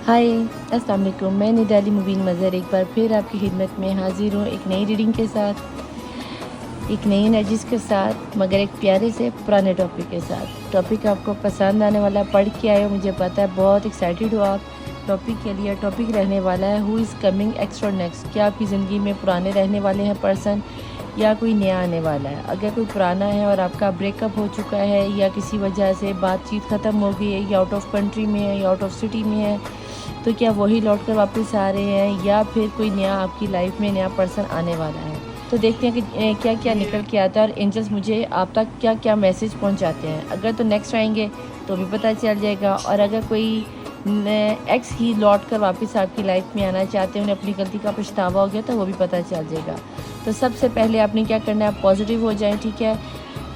हाय अस्सलाम वालेकुम। मैं निडाली मुबीन मज़हर एक बार फिर आपकी खिदमत में हाज़िर हूँ एक नई रीडिंग के साथ, एक नई एनर्जीज़ के साथ, मगर एक प्यारे से पुराने टॉपिक के साथ। टॉपिक आपको पसंद आने वाला, पढ़ के आए हो मुझे पता है, बहुत एक्साइटेड हो आप टॉपिक के लिए। टॉपिक रहने वाला है who is coming extra next. क्या आपकी ज़िंदगी में पुराने रहने वाले हैं पर्सन या कोई नया आने वाला है? अगर कोई पुराना है और आपका ब्रेकअप हो चुका है या किसी वजह से बातचीत ख़त्म हो गई है या आउट ऑफ कंट्री में है या आउट ऑफ सिटी में है, तो क्या वही लौट कर वापस आ रहे हैं या फिर कोई नया आपकी लाइफ में नया पर्सन आने वाला है? तो देखते हैं कि क्या क्या निकल के आता है और एंजल्स मुझे आप तक क्या क्या मैसेज पहुंचाते हैं। अगर तो नेक्स्ट आएंगे तो भी पता चल जाएगा, और अगर कोई एक्स ही लौट कर वापस आपकी लाइफ में आना चाहते हैं, उन्हें अपनी गलती का पछतावा हो गया, तो वो भी पता चल जाएगा। तो सबसे पहले आपने क्या करना है, आप पॉजिटिव हो जाएं, ठीक है।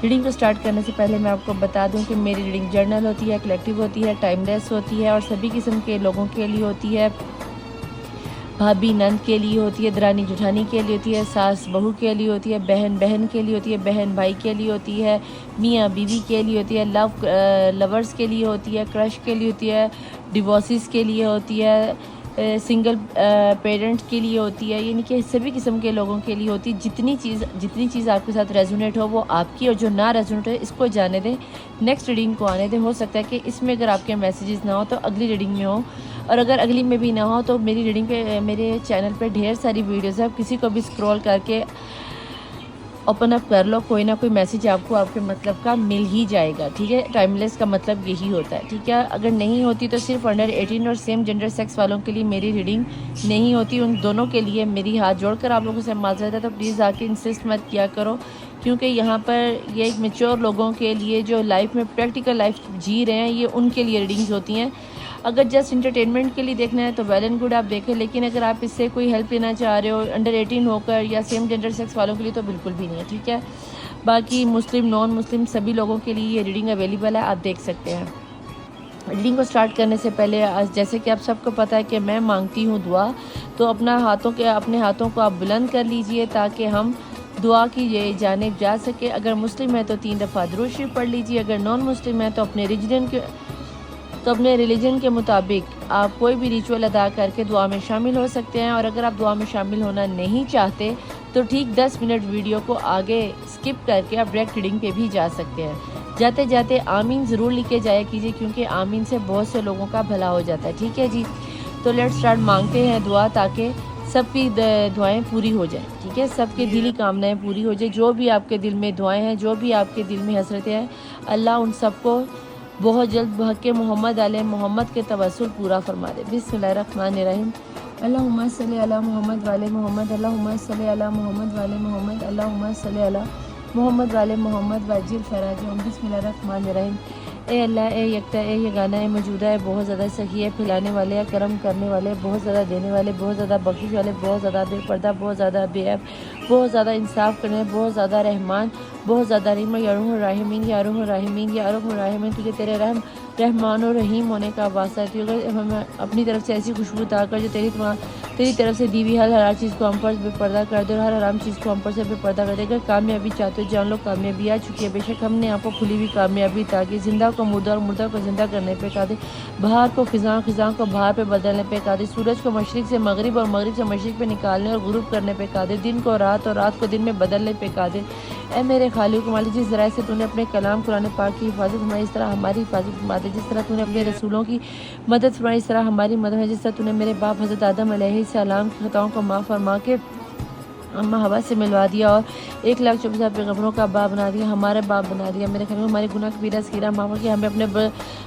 रीडिंग को स्टार्ट करने से पहले मैं आपको बता दूं कि मेरी रीडिंग जर्नल होती है, कलेक्टिव होती है, टाइमलेस होती है और सभी किस्म के लोगों के लिए होती है। भाभी नंद के लिए होती है, दरानी जुठानी के लिए होती है, सास बहू के लिए होती है, बहन बहन के लिए होती है, बहन भाई के लिए होती है, मियाँ बीवी के लिए होती है, लवर्स के लिए होती है, क्रश के लिए होती है, डिवोर्सेस के लिए होती है, सिंगल पेरेंट्स के लिए होती है, यानी कि सभी किस्म के लोगों के लिए होती है। जितनी चीज़ आपके साथ रेजोनेट हो वो आपकी, और जो ना रेजोनेट हो इसको जाने दें, नेक्स्ट रीडिंग को आने दें। हो सकता है कि इसमें अगर आपके मैसेजेस ना हो तो अगली रीडिंग में हो, और अगर अगली में भी ना हो तो मेरी रीडिंग पे, मेरे चैनल पे ढेर सारी वीडियोज़ है, आप किसी को भी स्क्रॉल करके ओपन अप कर लो, कोई ना कोई मैसेज आपको आपके मतलब का मिल ही जाएगा, ठीक है। टाइमलेस का मतलब यही होता है, ठीक है। अगर नहीं होती तो सिर्फ अंडर 18 और सेम जेंडर सेक्स वालों के लिए मेरी रीडिंग नहीं होती, उन दोनों के लिए मेरी हाथ जोड़कर आप लोगों से माजरत है। तो प्लीज़ आके इंसिस्ट मत किया करो, क्योंकि यहाँ पर ये एक मेच्योर लोगों के लिए जो लाइफ में प्रैक्टिकल लाइफ जी रहे हैं, ये उनके लिए रीडिंग्स होती हैं। अगर जस्ट इंटरटेनमेंट के लिए देखना है तो वेल एंड गुड, आप देखें, लेकिन अगर आप इससे कोई हेल्प लेना चाह रहे हो अंडर 18 होकर या सेम जेंडर सेक्स वालों के लिए, तो बिल्कुल भी नहीं है, ठीक है। बाकी मुस्लिम नॉन मुस्लिम सभी लोगों के लिए ये रीडिंग अवेलेबल है, आप देख सकते हैं। रीडिंग को स्टार्ट करने से पहले जैसे कि आप सबको पता है कि मैं मांगती हूँ दुआ, तो अपने हाथों को आप बुलंद कर लीजिए ताकि हम दुआ की ये जानिब जा सके। अगर मुस्लिम है तो 3 दफ़ा दुरूद शरीफ पढ़ लीजिए, अगर नॉन मुस्लिम है तो अपने रिलीजन के मुताबिक आप कोई भी रिचुअल अदा करके दुआ में शामिल हो सकते हैं। और अगर आप दुआ में शामिल होना नहीं चाहते तो ठीक 10 मिनट वीडियो को आगे स्किप करके आप डायरेक्ट रीडिंग पे भी जा सकते हैं। जाते जाते आमीन ज़रूर लिखे जाया कीजिए, क्योंकि आमीन से बहुत से लोगों का भला हो जाता है, ठीक है जी। तो लेट्स स्टार्ट, मांगते हैं दुआ ताकि सबकी दुआएं पूरी हो जाएं, ठीक है। सबके दिली कामनाएं पूरी हो जाए, जो भी आपके दिल में दुआएं हैं, जो भी आपके दिल में हसरतें हैं, अल्लाह उन सबको बहुत जल्द बहके मोहम्मद आले मोहम्मद के तवस्सुल पूरा फरमा दे। बिस्मिल्लाहिर्रहमानिर्रहीम। अल्लाहुम्मा सल्ली अला मोहम्मद वाले मोहम्मद, अल्लाहुम्मा सल्ली अला मोहम्मद वाले मोहम्मद, अल्लाहुम्मा सल्ली अला मोहम्मद वाले मोहम्मद वाजिल फराज। बिस्मिल्लाहिर्रहमानिर्रहीम। ए अल्लाह, ए यकता, ए ये गाना, ए मौजूदा है, बहुत ज़्यादा सही है, फैलाने वाले है, करम करने वाले, बहुत ज़्यादा देने वाले, बहुत ज़्यादा बख्शिश वाले, बहुत ज़्यादा बेपर्दा, बहुत ज़्यादा बेअब, बहुत ज़्यादा इंसाफ करने, बहुत ज़्यादा रहमान, बहुत ज़्यादा रहीम, या अर्हमुर राहिमीन, या अर्हमुर राहिमीन, या अर्हमुर राहिमीन। तुझे तेरे रहमान और रहीम होने का वास्ता है। तो अगर हमें अपनी तरफ से ऐसी खुशबू उतार कर जो तेरी तरफ से दी हुई हर चीज़ को हम पर बेपर्दा कर दे, और हर हराम चीज़ को हम पर से बेपर्दा कर दे। अगर कामयाबी चाहते हो, जान लो कामयाबी आ चुकी है, बेशक हमने आपको खुली हुई कामयाबी ताकि जिंदा को मुर्दा और मुर्दा को जिंदा करने पे कादिर, बाहर को खिज़ां, खिज़ां को बाहर पे बदलने पे कादिर, सूरज को मशरिक से मगरिब और मगरिब से मशरिक पे निकालने और गुरूब करने पे कादिर, दिन को रात और रात को दिन में बदलने पे कादिर। ऐ मेरे खालिक मालिक, जिस ज़राए से तूने अपने कलाम कुरान पाक की हिफाजत फरमाई, इस तरह हमारी हिफाजत फरमा दे। जिस तरह तूने अपने रसूलों की मदद फरमाई, इस तरह हमारी मदद है। जिस तरह तूने मेरे बाप हज़रत आदम अलैहिस्सलाम की खताओं को माफ़ फरमा के अम्मा हवा से मिलवा दिया और 1,24,000 पैगम्बरों का बाप बना दिया, हमारे बाप बना दिया। मेरे ख्याल में हमारे गुनाह कबीरा सगीरा माफ़ किया,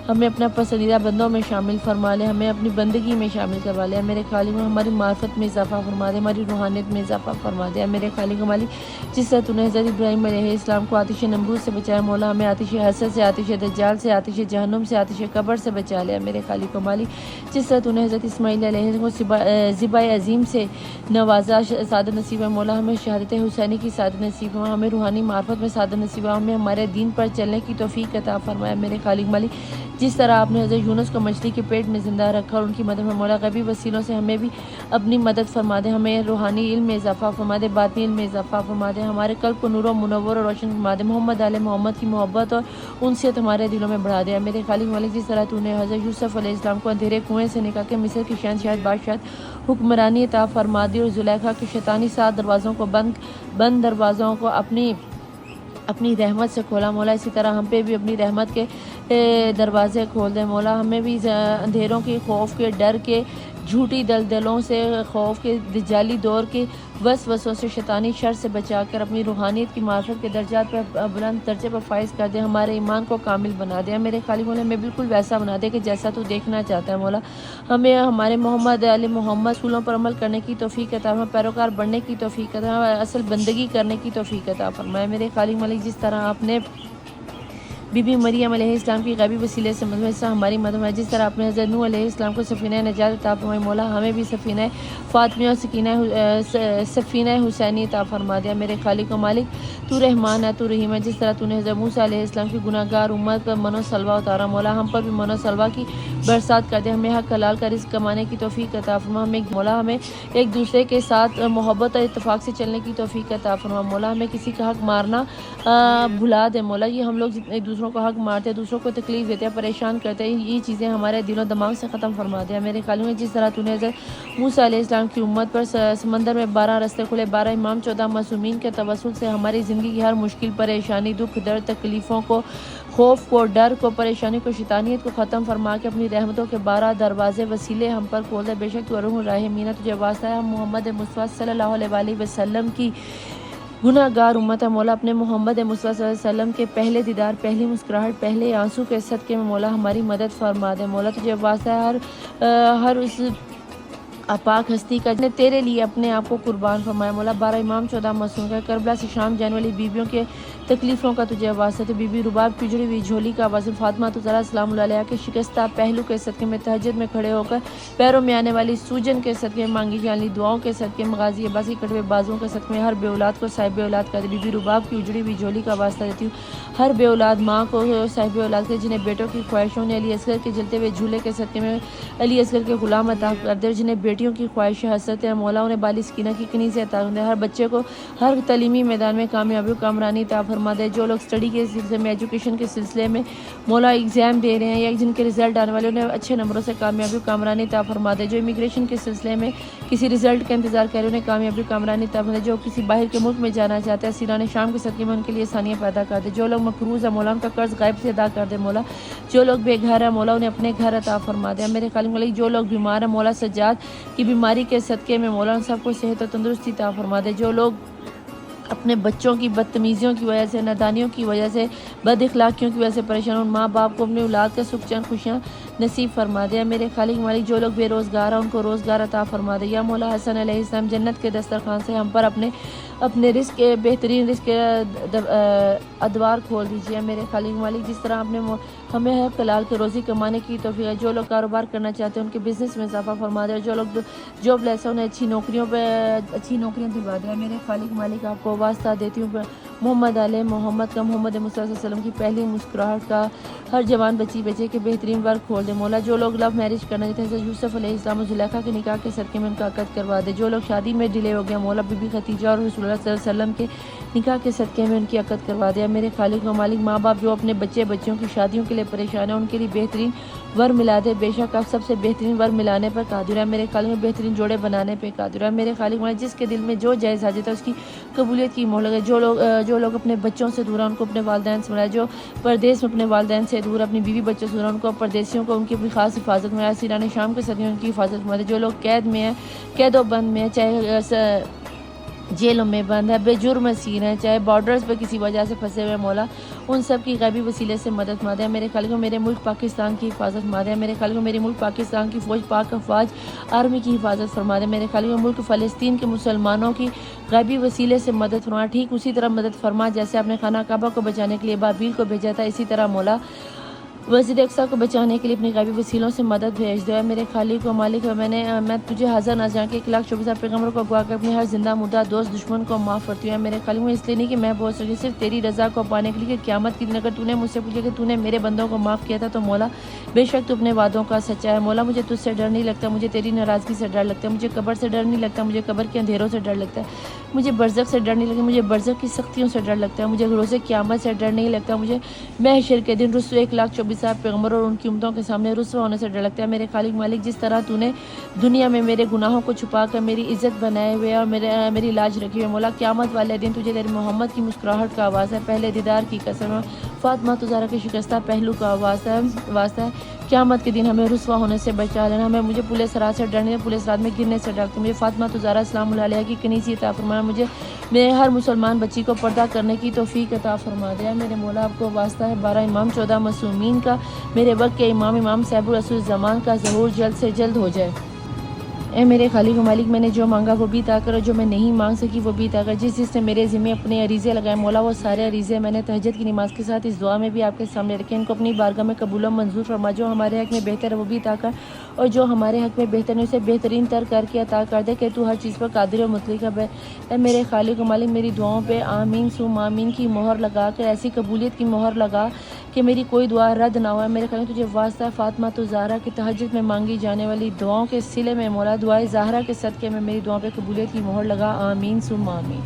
हमें अपना पसंदीदा बंदों में शामिल फरमा ले, हमें अपनी बंदगी में शामिल करवा लिया। मेरे खालिक में हमारी मार्फत में इजाफा फरमा दे, हमारी रूहानियत में इजाफा फरमा दिया। मेरे खालिक मालिक, जिस तरह तूने हज़रत इब्राहीम अलैहिस्सलाम को आतिश नमरूद से बचाया, मौला हमें आतिश हसद से, आतिश दज्जाल से, आतिश जहन्नुम से, आतिश कब्र से बचा लिया। मेरे खालिक मालिक, जिस तरह तूने हज़रत इस्माईल अलैहिस्सलाम को ज़िबा अज़ीम से नवाजा, सादत नसीब मौला हमें शहादत हुसैनी की सादत नसीब हुआ, हमें रूहानी मार्फत में सादत नसीब हुआ, हमें हमारे दीन पर चलने की तौफीक अता फरमाया मेरे खालिक मालिक। जिस तरह आपने हज़रत यूनुस को मछली के पेट में ज़िंदा रखा और उनकी मदद में मौला गैबी वसीलों से हमें भी अपनी मदद फरमा दे, हमें रूहानी इल्म में इजाफ़ा फरमा दे, बातिनी इल्म में इजाफ़ा फरमा दे, हमारे कल्ब को नूर मुनव्वर और रोशन फरमा दे, मोहम्मद आले मोहम्मद की मोहब्बत और उनसियत हमारे दिलों में बढ़ा दे मेरे खालिक मालिक। जिस तरह तूने हज़रत यूसुफ़ अलैहिस्सलाम को अंधेरे कुएँ से निकाल के मिस्र की शहंशाह बादशाह हुक्मरानी अता फरमा दी और जुलेखा के शैतानी 7 दरवाज़ों को बंद दरवाज़ों को अपनी रहमत से खोला मौला। इसी तरह हम पे भी अपनी रहमत के दरवाज़े खोल दे मौला, हमें भी अंधेरों के खौफ के डर के झूठी दलदलों से खौफ के जाली दौर के वसवसों से शैतानी शर से बचाकर अपनी रूहानियत की मार्फत के दर्जात पर बुलंद दर्जे पर फाइज कर दे, हमारे ईमान को कामिल बना दे मेरे खालिक मौला, हमें बिल्कुल वैसा बना दे कि जैसा तू देखना चाहता है मौला। हमें हमारे मोहम्मद आले मोहम्मद रसूलों पर अमल करने की तौफीक अता फरमाए, पैरोकार बनने की तौफीक अता फरमाए, असल बंदगी करने की तौफीक अता फरमाए मेरे खालिक मालिक। जिस तरह आपने बीबी मरियम अलैहिस्सलाम की गैबी वसीले से हिस्सा हमारी मदद है, जिस तरह आपने हज़रत नूह अलैहिस्सलाम को सफ़ीना नजात अता फरमाई मौला, हमें भी सफ़ीना फ़ातिमा और सफ़ीना हुसैनी अता फरमा दिया मेरे खालिक व मालिक। तू रहमान है, तू रहीम है। जिस तरह तूने हज़रत मूसा अलैहिस्सलाम की गुनाहगार उम्मत पर मनो सलवा उतारा मौला, हम पर भी मनो सलवा की बरसात कर दे, हमें हक हलाल का रिज़्क़ कमाने की तौफीक अता फरमा, हमें मौला हमें एक दूसरे के साथ मोहब्बत और इत्तेफाक से चलने की तौफीक अता फरमा मौला, हमें किसी का हक मारना भुला दे मौला। ये हम लोग जितने दूसरों को हक मारते हैं, दूसरों को तकलीफ़ देते हैं, परेशान करते हैं, ये चीज़ें हमारे दिलों दिमाग से ख़त्म फरमा दिया मेरे खालिक में। जिस तरह तूने हज़रत मूसा अलैहिस्सलाम की उम्मत पर समंदर में 12 रास्ते खुले, 12 इमाम 14 मासूमीन के तवस्सुल से हमारी ज़िंदगी की हर मुश्किल परेशानी दुख दर्द तकलीफ़ों को खौफ को डर को परेशानी को शैतानियत को ख़त्म फरमा के अपनी रहमतों के 12 दरवाजे वसीले हम पर खोल दे। बेशक तू अर्हम राहिमीन, तुझे वास्ता है हम मोहम्मद मुस्तफ़ा सल्लल्लाहु अलैहि वसल्लम की गुनाहगार उम्मत है मौला, अपने मोहम्मद मुस्तफ़ा सल्लल्लाहु अलैहि वसल्लम के पहले दीदार पहली मुस्कुराहट पहले आंसू के सदक़े में मौला हमारी मदद फरमा दे मौला। तुझे वास्ता है हर उस अपाक हस्ती का ने तेरे लिए अपने आप को कुर्बान फरमाया मौला। 12 इमाम 14 मासूम का करबला से शाम जाने वाली बीबियों के तकलीफ़ों का तुझे वास्ता है। बीबी रुबाब की जुड़ी हुई झोली का वास्ता, फातिमा तो ज़रा सलाम अलैहा के शिकस्ता पहलू के सदक़े में तहज्जुद में खड़े होकर पैरों में आने वाली सूजन के सदक़े में मांगी जाने वाली दुआओं के सदक़े में गाज़ी अब्बास की कटवे बाजुओं के सदक़े में हर बे औलाद को साहिब औलाद कर दे। बीबी रुबाब की उजड़ी हुई झोली का वास्ता देती हूँ हर बे औलाद माँ को साहिब औलाद के, जिन्हें बेटों की ख्वाहिशों ने अली असगर के जलते हुए झूले के सदक़े में अली असगर के ग़ुलाम अता कर दे, जिन्हें बेटियों की ख्वाहिशें हसरत है मौला उन्हें बाली सकीना की कनीज़ अता कर दे। हर बच्चे को हर तलीमी मैदान में कामयाबी कामरानी अता फरमा दे। जो लोग स्टडी के सिलसिले में एजुकेशन के सिलसिले में मौला एग्ज़ाम दे रहे हैं या जिनके रिज़ल्ट आने वाले उन्हें अच्छे नंबरों से कामयाबी कामरानी अता फरमा दे। जो इमिग्रेशन के सिलसिले में किसी रिज़ल्ट का इंतज़ार कर रहे उन्हें कामयाबी कामरानी अता फरमा दे। जो किसी बाहर के मुल्क में जाना चाहते हैं सीरान शाम के सदक़े में उनके लिए आसानियाँ पैदा कर दे। जो लोग मकरूज़ है मौला उनका कर्ज़ गायब से अदा कर दे मौला। जो लोग बेघर है मौला उन्हें अपने घर अता फरमा दे मेरे खालिक मलिक। जो लोग बीमार है मौला सज्जाद की बीमारी के सदक़े में मौला सबको सेहत और तंदुरुस्ती अता फरमा दे। जो लोग अपने बच्चों की बदतमीज़ियों की वजह से नादानियों की वजह से बद इखलाकियों की वजह से परेशान उन माँ बाप को अपनी औलाद का सुख चैन खुशियाँ नसीब फरमा दे मेरे खालिक मालिक। जो लोग बेरोज़गार हैं उनको रोज़गार अता फरमा दे। या मौला हसन अलैहिस्सलाम जन्नत के दस्तरखान से हम पर अपने रिस्क बेहतरीन रिस्क अदवार खोल दीजिए मेरे खालिक मालिक। जिस तरह आपने हमें है कलाल के रोज़ी कमाने की तौफीक है। जो लोग कारोबार करना चाहते हैं उनके बिज़नेस में इजाफा फरमा दे। जो लोग जॉबलेस हैं उन्हें अच्छी नौकरियाँ दिलवा दे मेरे खालिक मालिक। आपको वास्ता देती हूँ मोहम्मद आले मोहम्मद का मोहम्मद मुस्तफ़ा सल्लल्लाहु अलैहि वसल्लम की पहली मुस्कुराहट का हर जवान बच्चे के बेहतरीन वर्क खोल दे मौला। जो लोग लव मैरिज करना चाहते हैं यूसुफ अलैहिस्सलाम और जुलेखा के निकाह के सदक़े में उनका अक़द करवा दे। जो लोग शादी में डिले हो गया मौला बीबी खदीजा और रसूलुल्लाह सल्लल्लाहु अलैहि वसल्लम के निकाह के सदक़े में उनकी अक़द करवा दिया मेरे खालिक व मालिक। माँ बाप जो अपने बच्चियों की शादियों के लिए परेशान है उनके लिए बेहतरीन वर मिला दे। बेशक आप सबसे बेहतरीन वर मिलाने पर कादिर है मेरे खालिक में, बेहतरीन जोड़े बनाने पर कादिर है मेरे खालिक में। जिसके दिल में जो जायज़ हाजत है उसकी कबूलियत की मोहलत है। जो लोग अपने बच्चों से दूर हैं उनको अपने वालिदैन से मिलाए। जो परदेश में अपने वालिदैन से दूर अपनी बीवी बच्चों से दूर उनको परदेशियों को उनकी अपनी खास हिफाजत में सीरान शाम के सदियों उनकी हिफाजत में। जो लोग कैद में हैं कैदो बंद में, चाहे जेलों में बंद है, बेजुर्म असीर हैं, चाहे बॉर्डर्स पर किसी वजह से फंसे हुए मौला उन सब की गैबी वसीले से मदद मादे है मेरे खालिक। मेरे मुल्क पाकिस्तान की हिफाजत मादे है मेरे खालिक। मेरे मुल्क पाकिस्तान की फ़ौज पाक अफवाज आर्मी की हिफाजत फरमा दे मेरे खालिक। मुल्क फ़लस्तीन के मुसलमानों की गैबी वसीले से मदद फरमा, ठीक उसी तरह मदद फरमा जैसे आपने खाना काबा को बचाने के लिए बाबील को भेजा था, इसी तरह मौला मस्जिद अक्सा को बचाने के लिए अपने गायबी वसीलों से मदद भेज दो। मेरे खालिक व मालिक मैं तुझे हज़र न जान के 1,24,000 पैगम्बरों को अगवा कर अपने हर जिंदा मुर्दा दोस्त दुश्मन को माफ़ करती हूँ। मेरे खालिक, इसलिए नहीं कि मैं बहुत सकी, सिर्फ तेरी रज़ा को पाने के लिए। क़यामत के दिन अगर तूने मुझसे पूछा कि तूने मेरे बंदों को माफ़ किया था तो मौला बेशक तू अपने वादों का सच्चा है। मौला मुझे तुझसे डर नहीं लगता, मुझे तेरी नाराज़गी से डर लगता है। मुझे कब्र से डर नहीं लगता, मुझे कब्र के अंधेरों से डर लगता है। मुझे बरज़ख से डर नहीं लगता, मुझे बरज़ख की सख्तियों से डर लगता है। मुझे रोज़े क़यामत से डर नहीं लगता, मुझे महशर के दिन रुस्वा 1,24,000 पैगम्बर और उनकी उम्मतों के सामने रुस्वा होने से डर लगता है। मेरे खालिक मालिक, जिस तरह तूने दुनिया में मेरे गुनाहों को छुपा कर मेरी इज्जत बनाए हुए और मेरी लाज रखी हुई, मौला क़यामत वाले दिन तुझे तेरे मोहम्मद की मुस्कुराहट का आवाज़ है, पहले दीदार की कसम, फातिमा तुज़ारा के शिकस्ता पहलू का वास्ता है। क़यामत के दिन हमें रुस्वा होने से बचा लेना। हमें मुझे पुलिस रात से डरने, पुलिस रात में गिरने से डरते। मुझे फातिमा तुज़ारा सलाम अलैहा की कनीज़ी अता फरमाना। मुझे मेरे हर मुसलमान बच्ची को पर्दा करने की तौफीक अता फरमा दिया। मेरे मौला आपको वास्ता है 12 इमाम 14 मासूमीन का, मेरे वक्त के इमाम साहिबुल रसूल ज़मान का ज़हूर जल्द से जल्द हो जाए। ए मेरे खालिक मालिक, मैंने जो मांगा वो भी अता कर और जो मैं नहीं मांग सकी वो भी अता कर। जिसने मेरे ज़िम्मे अपने अरीज़े लगाए मौला, वो सारे अरीज़े मैंने तहज्जुद की नमाज़ के साथ इस दुआ में भी आपके सामने रखे। इनको अपनी बारगाह में कबूल व मंजूर फरमा। जो हमारे हक़ में बेहतर है वो भी अता कर और जो हमारे हक़ में बेहतर है उसे बेहतरीन तर करके अता कर दे कि तू हर चीज़ पर कादिर और मुतलक है। ए मेरे खालिक मालिक, मेरी दुआओं पर आमीन सुम आमीन की मोहर लगा कर, ऐसी कबूलियत की मोहर लगा कि मेरी कोई दुआ रद्द ना हो। मेरे खालिक, तुझे वास्ता फातिमा तुज़ारा की तहज्जुद में मांगी जाने वाली दुआओं के सिले में मौला दुआए ज़हरा के सदक़े में मेरी दुआओं पे कबूलियत की मोहर लगा। आमीन सुम आमीन।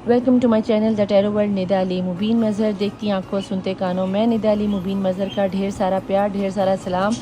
Welcome to my channel the tarot world. Nida Ali Mubeen Mazhar, देखती आंखों सुनते कानों। मैं निदा अली मुबीन मज़हर का ढेर सारा प्यार, ढेर सारा सलाम,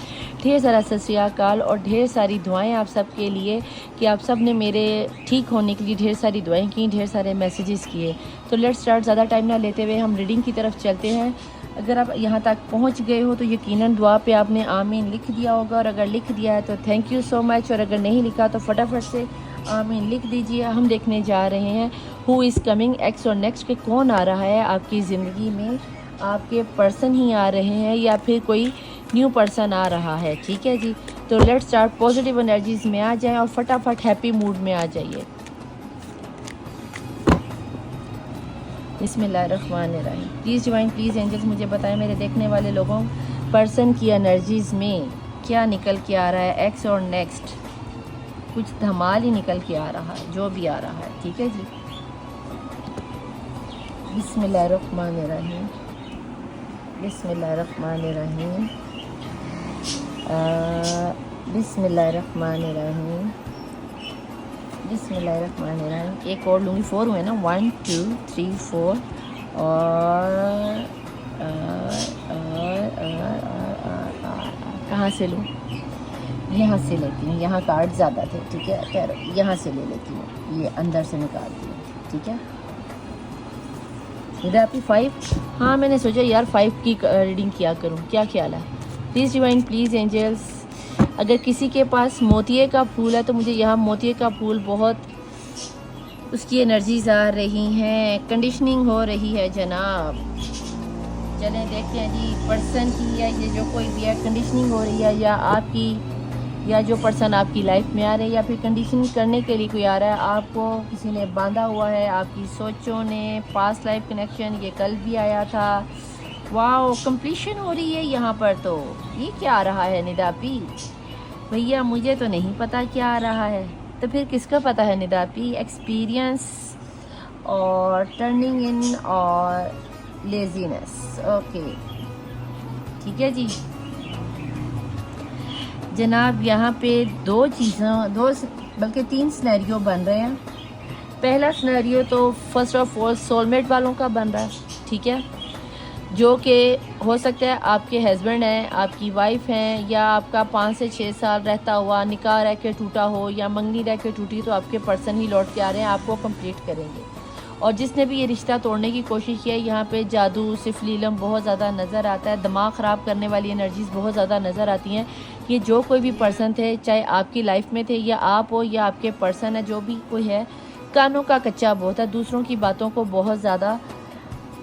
ढेर सारा सत श्री अकाल और ढेर सारी दुआएं आप सब के लिए कि आप सब ने मेरे ठीक होने के लिए ढेर सारी दुआएं की, ढेर सारे मैसेजेस किए। तो लेट्स स्टार्ट। ज़्यादा टाइम ना लेते हुए हम रीडिंग की तरफ चलते हैं। अगर आप यहाँ तक पहुँच गए हो तो यकीनन दुआ पे आपने आमीन लिख दिया होगा और अगर लिख दिया है तो थैंक यू सो मच, और अगर नहीं लिखा तो फटाफट से आमीन लिख दीजिए। हम देखने जा रहे हैं हु इज़ कमिंग एक्स और नेक्स्ट, के कौन आ रहा है आपकी ज़िंदगी में। आपके पर्सन ही आ रहे हैं या फिर कोई न्यू पर्सन आ रहा है, ठीक है जी। तो लेट्स स्टार्ट। पॉजिटिव एनर्जीज़ में आ जाएं और फटाफट हैप्पी मूड में आ जाइए। बिस्मिल्लाहिर्रहमानिर्रहीम। प्लीज़ डिवाइन, प्लीज़ एंजल्स मुझे बताएं मेरे देखने वाले लोगों पर्सन की एनर्जीज़ में क्या निकल के आ रहा है। एक्स और नेक्स्ट कुछ धमाल ही निकल के आ रहा है, जो भी आ रहा है, ठीक है जी। बिस्मिल्लाहिर्रहमानिर्रहीम, बिस्मिल्लाहिर्रहमानिर्रहीम, बिस्मिल्लाहिर्रहमानिर्रहीम, बिस्मिल्लाहिर्रहमानिर्रहीम। एक और लूँगी, 4 हुए ना, 1 2 3 4 और कहाँ से लूँ? यहाँ से लेती हूँ, यहाँ कार्ड ज़्यादा थे, ठीक है। खैर यहाँ से ले लेती हूँ, ये अंदर से निकालती हूँ, ठीक है। इधर आपकी 5, हाँ मैंने सोचा यार 5 की रीडिंग किया करूँ, क्या ख्याल है। प्लीज़ डिवाइन, प्लीज़ एंजल्स, अगर किसी के पास मोतिये का फूल है तो मुझे यहाँ मोतिये का फूल बहुत उसकी एनर्जीज आ रही हैं, कंडीशनिंग हो रही है जनाब। चलें देखते हैं जी पर्सन की या ये जो कोई भी है कंडीशनिंग हो रही है या आपकी, या जो पर्सन आपकी लाइफ में आ रहे हैं या फिर कंडीशनिंग करने के लिए कोई आ रहा है। आपको किसी ने बांधा हुआ है, आपकी सोचों ने, पास्ट लाइफ कनेक्शन, ये कल भी आया था। वाओ, कंप्लीशन हो रही है यहाँ पर। तो ये क्या आ रहा है निदापी भैया? मुझे तो नहीं पता क्या आ रहा है, तो फिर किसका पता है निदापी? एक्सपीरियंस और टर्निंग इन और लेजीनेस। ओके ठीक है जी जनाब। यहाँ पे दो बल्कि 3 सिनेरियो बन रहे हैं। पहला सिनेरियो तो फर्स्ट ऑफ ऑल सोलमेट वालों का बन रहा है, ठीक है, जो कि हो सकता है आपके हस्बैंड हैं, आपकी वाइफ हैं, या आपका 5 से 6 साल रहता हुआ निकाह रह के टूटा हो या मंगनी रह के टूटी, तो आपके पर्सन ही लौट के आ रहे हैं, आपको कंप्लीट करेंगे। और जिसने भी ये रिश्ता तोड़ने की कोशिश की है, यहाँ पे जादू सिफलीलम बहुत ज़्यादा नज़र आता है, दिमाग ख़राब करने वाली एनर्जीज़ बहुत ज़्यादा नज़र आती हैं। ये जो कोई भी पर्सन थे, चाहे आपकी लाइफ में थे या आप हो या आपके पर्सन है, जो भी कोई है, कानों का कच्चा बहुत है, दूसरों की बातों को बहुत ज़्यादा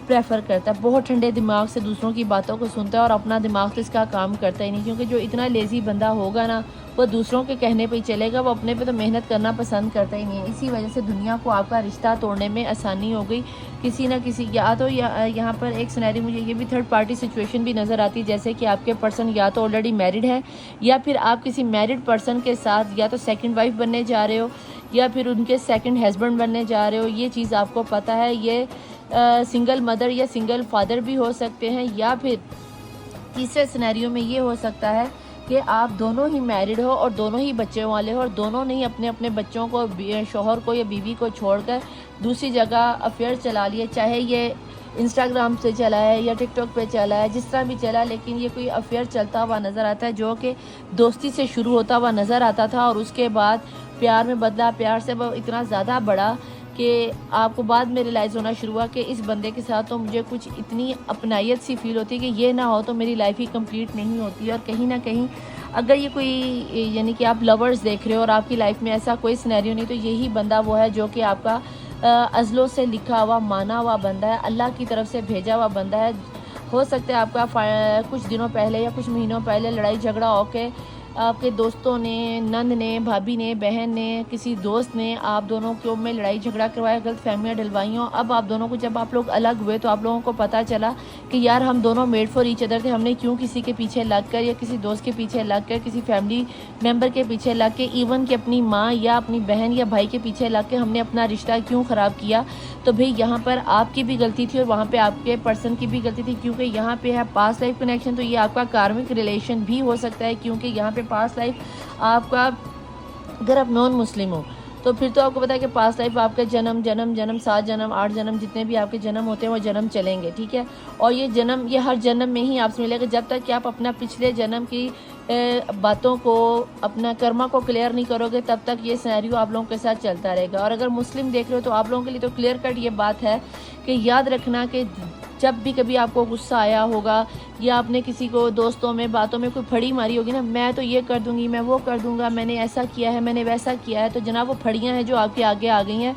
प्रेफर करता है, बहुत ठंडे दिमाग से दूसरों की बातों को सुनता है और अपना दिमाग तो इसका काम करता ही नहीं, क्योंकि जो इतना लेज़ी बंदा होगा ना वो दूसरों के कहने पे ही चलेगा, वो अपने पे तो मेहनत करना पसंद करता ही नहीं है। इसी वजह से दुनिया को आपका रिश्ता तोड़ने में आसानी हो गई किसी ना किसी, या तो यहाँ पर एक सिनेरियो मुझे ये भी थर्ड पार्टी सिचुएशन भी नज़र आती है, जैसे कि आपके पर्सन या तो ऑलरेडी मैरिड है या फिर आप किसी मैरिड पर्सन के साथ या तो सेकंड वाइफ बनने जा रहे हो या फिर उनके सेकंड हस्बैंड बनने जा रहे हो। ये चीज़ आपको पता है, ये सिंगल मदर या सिंगल फादर भी हो सकते हैं, या फिर तीसरे सिनेरियो में ये हो सकता है कि आप दोनों ही मैरिड हो और दोनों ही बच्चे वाले हो और दोनों ने ही अपने अपने बच्चों को, शोहर को या बीवी को छोड़कर दूसरी जगह अफेयर चला लिए, चाहे ये इंस्टाग्राम से चला है या टिकटॉक पे चला है, जिस तरह भी चला, लेकिन ये कोई अफेयर चलता हुआ नज़र आता है जो कि दोस्ती से शुरू होता हुआ नज़र आता था और उसके बाद प्यार में बदला, प्यार से वो इतना ज़्यादा बढ़ा कि आपको बाद में रियलाइज़ होना शुरू हुआ कि इस बंदे के साथ तो मुझे कुछ इतनी अपनायत सी फील होती है कि ये ना हो तो मेरी लाइफ ही कंप्लीट नहीं होती। और कहीं ना कहीं अगर ये कोई, यानी कि आप लवर्स देख रहे हो और आपकी लाइफ में ऐसा कोई सिनेरियो नहीं, तो यही बंदा वो है जो कि आपका अज़लों से लिखा हुआ माना हुआ बंदा है, अल्लाह की तरफ से भेजा हुआ बंदा है। हो सकता है आपका कुछ दिनों पहले या कुछ महीनों पहले लड़ाई झगड़ा होके आपके दोस्तों ने, नंद ने, भाभी ने, बहन ने, किसी दोस्त ने आप दोनों के में लड़ाई झगड़ा करवाया, गलत फहमियाँ डलवाई हों। अब आप दोनों को, जब आप लोग अलग हुए तो आप लोगों को पता चला कि यार हम दोनों मेड फॉर ईच अदर थे, हमने क्यों किसी के पीछे लग कर या किसी दोस्त के पीछे लग कर, किसी फैमिली मेम्बर के पीछे लग के, इवन कि अपनी माँ या अपनी बहन या भाई के पीछे लग के हमने अपना रिश्ता क्यों ख़राब किया। तो भाई यहाँ पर आपकी भी गलती थी और वहाँ पर आपके पर्सन की भी गलती थी, क्योंकि यहाँ पर है पास्ट लाइफ कनेक्शन, तो ये आपका कार्मिक रिलेशन भी हो सकता है, क्योंकि यहाँ पर पास्ट लाइफ आपका, अगर आप नॉन मुस्लिम हो तो फिर तो आपको पता है कि पास्ट लाइफ आपके जन्म 7 जन्म 8 जन्म जितने भी आपके जन्म होते हैं वो जन्म चलेंगे, ठीक है। और ये जन्म, ये हर जन्म में ही आपसे मिलेगा, जब तक कि आप अपना पिछले जन्म की बातों को, अपना कर्मा को क्लियर नहीं करोगे, तब तक ये सिनेरियो आप लोगों के साथ चलता रहेगा। और अगर मुस्लिम देख रहे हो तो आप लोगों के लिए तो क्लियर कट ये बात है कि याद रखना कि जब भी कभी आपको गुस्सा आया होगा या आपने किसी को दोस्तों में, बातों में कोई फड़ी मारी होगी ना, मैं तो ये कर दूंगी, मैं वो कर दूंगा, मैंने ऐसा किया है, मैंने वैसा किया है, तो जनाब वो फड़ियाँ हैं जो आपके आगे आ गई हैं।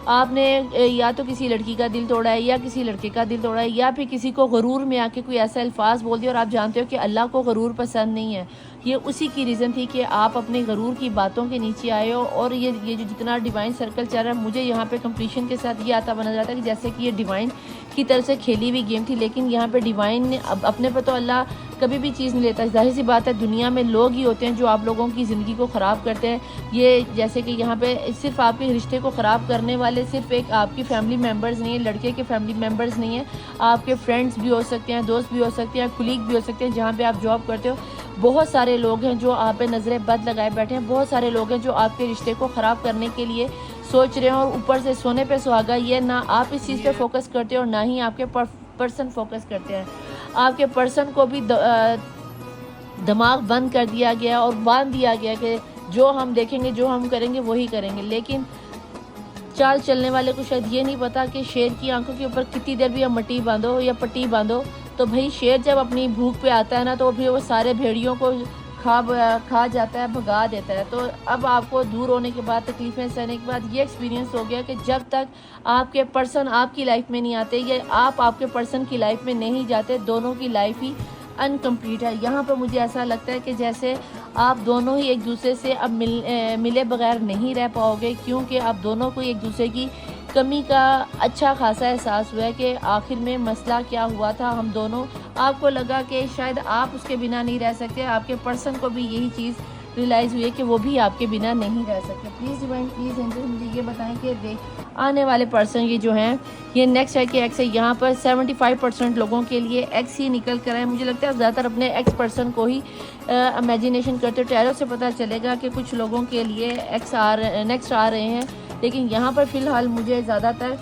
आपने या तो किसी लड़की का दिल तोड़ा है या किसी लड़के का दिल तोड़ा है, या फिर किसी को गरूर में आके कोई ऐसा अल्फाज बोल दिया और आप जानते हो कि अल्लाह को गरूर पसंद नहीं है। ये उसी की रीज़न थी कि आप अपने गरूर की बातों के नीचे आए हो। और ये जो जितना डिवाइन सर्कल चल रहा है, मुझे यहाँ पे कंप्लीशन के साथ ये आता हुआ नजर आता है कि जैसे कि ये डिवाइन की तरफ से खेली हुई गेम थी, लेकिन यहाँ पे डिवाइन ने अपने पर तो अल्लाह कभी भी चीज़ नहीं लेता। जाहिर सी बात है, दुनिया में लोग ही होते हैं जो आप लोगों की ज़िंदगी को ख़राब करते हैं। ये जैसे कि यहाँ पे सिर्फ आपके रिश्ते को ख़राब करने वाले सिर्फ एक आपकी फैमिली मेम्बर्स नहीं है, लड़के के फैमिली मेम्बर्स नहीं है, आपके फ्रेंड्स भी हो सकते हैं, दोस्त भी हो सकते हैं, कुलीग भी हो सकते हैं, जहाँ पर आप जॉब करते हो। बहुत सारे लोग हैं जो आप पे नज़रें बद लगाए बैठे हैं, बहुत सारे लोग हैं जो आपके रिश्ते को ख़राब करने के लिए सोच रहे हैं। और ऊपर से सोने पे सुहागा, ये ना आप इस चीज़ पे फोकस करते हो और ना ही आपके पर्सन फोकस करते हैं। आपके पर्सन को भी दिमाग बंद कर दिया गया और बांध दिया गया कि जो हम देखेंगे, जो हम करेंगे वही करेंगे। लेकिन चाल चलने वाले को शायद ये नहीं पता कि शेर की आंखों के ऊपर कितनी देर भी आप मट्टी बांधो या पट्टी बांधो, तो भाई शेर जब अपनी भूख पे आता है ना, तो फिर वो सारे भेड़ियों को खा जाता है, भगा देता है। तो अब आपको दूर होने के बाद, तकलीफ़ें सहने के बाद ये एक्सपीरियंस हो गया कि जब तक आपके पर्सन आपकी लाइफ में नहीं आते या आप आपके पर्सन की लाइफ में नहीं जाते, दोनों की लाइफ ही अनकम्प्लीट है। यहाँ पर मुझे ऐसा लगता है कि जैसे आप दोनों ही एक दूसरे से अब मिले बगैर नहीं रह पाओगे, क्योंकि आप दोनों को एक दूसरे की कमी का अच्छा खासा एहसास हुआ है कि आखिर में मसला क्या हुआ था। हम दोनों, आपको लगा कि शायद आप उसके बिना नहीं रह सकते, आपके पर्सन को भी यही चीज़ रियलाइज़ हुई है कि वो भी आपके बिना नहीं रह सकते। प्लीज़ डिवाइन, प्लीज़ एंजल मुझे ये बताएं कि आने वाले पर्सन ये जो हैं, ये नेक्स्ट है कि एक्स है। यहाँ पर 75% लोगों के लिए एक्स ही निकल कर आए। मुझे लगता है ज़्यादातर अपने एक्स पर्सन को ही इमेजिनेशन करते हो। टैरो से पता चलेगा कि कुछ लोगों के लिए नेक्स्ट आ रहे हैं, लेकिन यहाँ पर फ़िलहाल मुझे ज़्यादातर